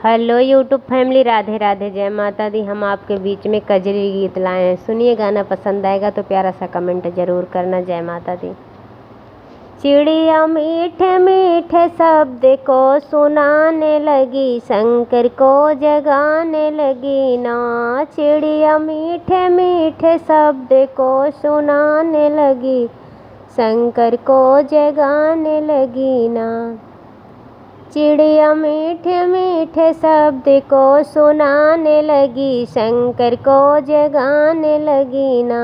Hello YouTube family, Radhe Radhe, जय माता दी। हम आपके बीच में कजरी गीत लाए हैं। सुनिए, गाना पसंद आएगा तो प्यारा सा कमेंट जरूर करना। जय माता दी। चिड़िया मीठे मीठे शब्द को सुनाने लगी, शंकर को जगाने लगी ना। चिड़िया मीठे मीठे शब्द को सुनाने लगी, शंकर को जगाने लगी ना। चिड़िया मीठे मीठे शब्द को सुनाने लगी, शंकर को जगाने लगी ना।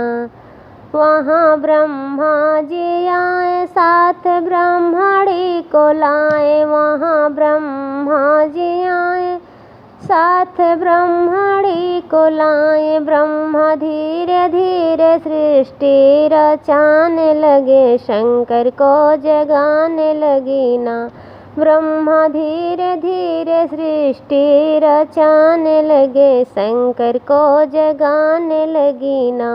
वहाँ ब्रह्मा जी आए, साथ ब्रह्मणी को लाए। वहाँ ब्रह्मा जी आए, साथ ब्रह्मणी को लाए। ब्रह्मा धीरे धीरे सृष्टि रचाने लगे, शंकर को जगाने लगी ना। ब्रह्मा धीरे धीरे सृष्टि रचाने लगे, शंकर को जगाने लगी ना।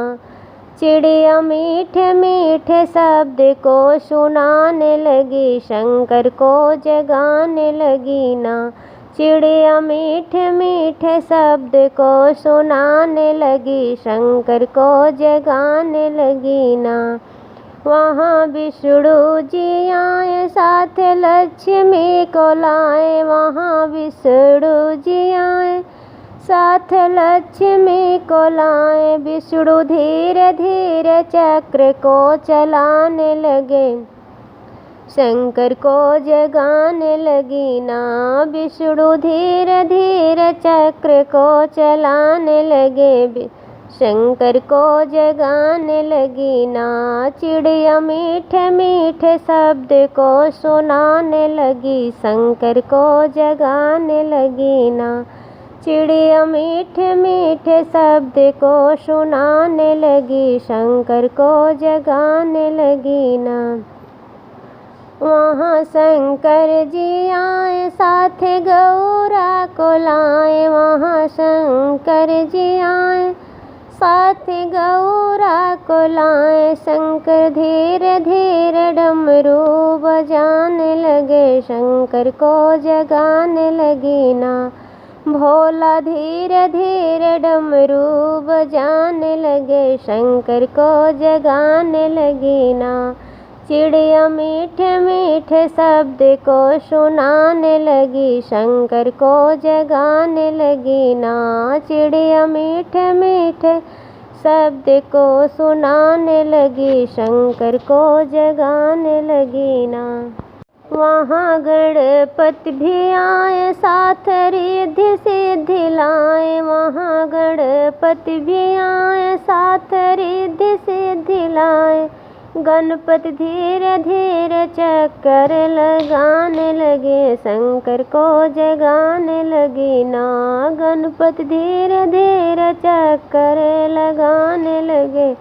चिड़िया मीठे मीठे शब्द को सुनाने लगी, शंकर को जगाने लगी ना। चिड़िया मीठे मीठे शब्द को सुनाने लगी, शंकर को जगाने लगी ना। वहाँ विष्णु जी आए, साथ लक्ष्मी को लाए। वहाँ विष्णु जी आए, साथ लक्ष्मी को लाए। विष्णु धीरे धीरे चक्र को चलाने लगे, शंकर को जगाने लगी ना। विष्णु धीरे धीरे चक्र को चलाने लगे, शंकर को जगाने लगी ना। चिड़िया मीठे मीठे शब्द को सुनाने लगी, शंकर को जगाने लगी ना। चिड़िया मीठे मीठे शब्द को सुनाने लगी, शंकर को जगाने लगी ना। वहाँ शंकर जी आए, साथ गौरा को लाए। वहाँ शंकर जी आए, साथ गौरा को लाए। शंकर धीरे धीरे डमरू बजाने लगे, शंकर को जगाने लगी ना। भोला धीरे धीरे डमरू बजाने लगे, शंकर को जगाने लगी ना। चिड़िया मीठे मीठे शब्द को सुनाने लगी, शंकर को जगाने लगी ना। चिड़िया मीठे मीठे शब्द को सुनाने लगी, शंकर को जगाने लगी ना। वहाँ गणपति भी आए, साथ रिद्धि सिद्धि लाए। वहाँ गणपति भी आए, साथ रिद्धि सिद्धि लाए। गणपति धीरे धीरे चक्कर लगाने लगे, शंकर को जगाने लगी ना। गणपति धीरे धीरे चक्कर लगाने लगे,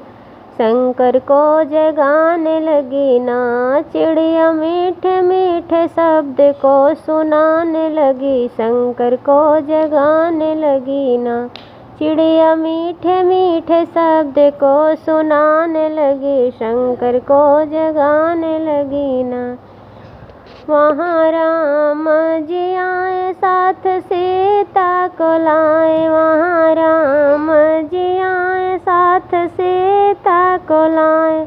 शंकर को जगाने लगी ना। चिड़िया मीठे मीठे शब्द को सुनाने लगी, शंकर को जगाने लगी ना। चिड़िया मीठे मीठे शब्द को सुनाने लगी, शंकर को जगाने लगी ना। वहाँ राम जी आए, साथ सीता को लाए। वहाँ राम जी आए, साथ सीता को लाए।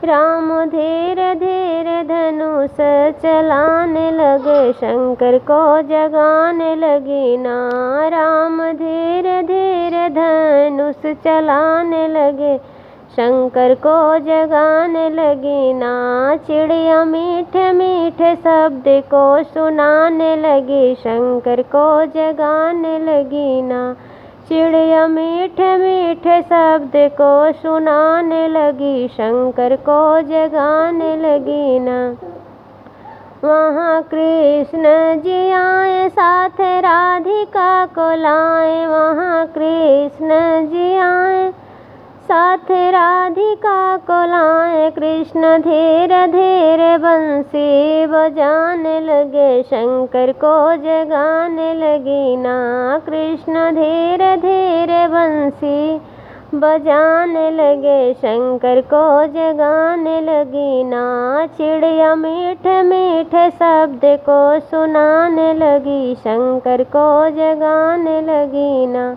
राम धीरे धीरे धनुष चलाने लगे, शंकर को जगाने लगी ना। राम धीरे धीरे धनुष चलाने लगे, शंकर को जगाने लगी ना। चिड़िया मीठे मीठे शब्द को सुनाने लगी, शंकर को जगाने लगी ना। चिड़िया मीठे मीठे शब्द को सुनाने लगी, शंकर को जगाने लगी ना। वहाँ कृष्ण जी आए, साथ राधिका को लाए। वहाँ कृष्ण जी आए, साथ राधिका को लाए। कृष्ण धीरे धीरे बंसी बजाने लगे, शंकर को जगाने लगी ना। कृष्ण धीरे धीरे बंसी बजाने लगे, शंकर को जगाने लगी ना। चिड़िया मीठे मीठे शब्द को सुनाने लगी, शंकर को जगाने लगी ना।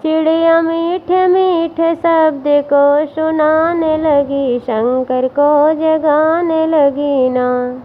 चिड़िया मीठे मीठे शब्द को सुनाने लगी, शंकर को जगाने लगी ना।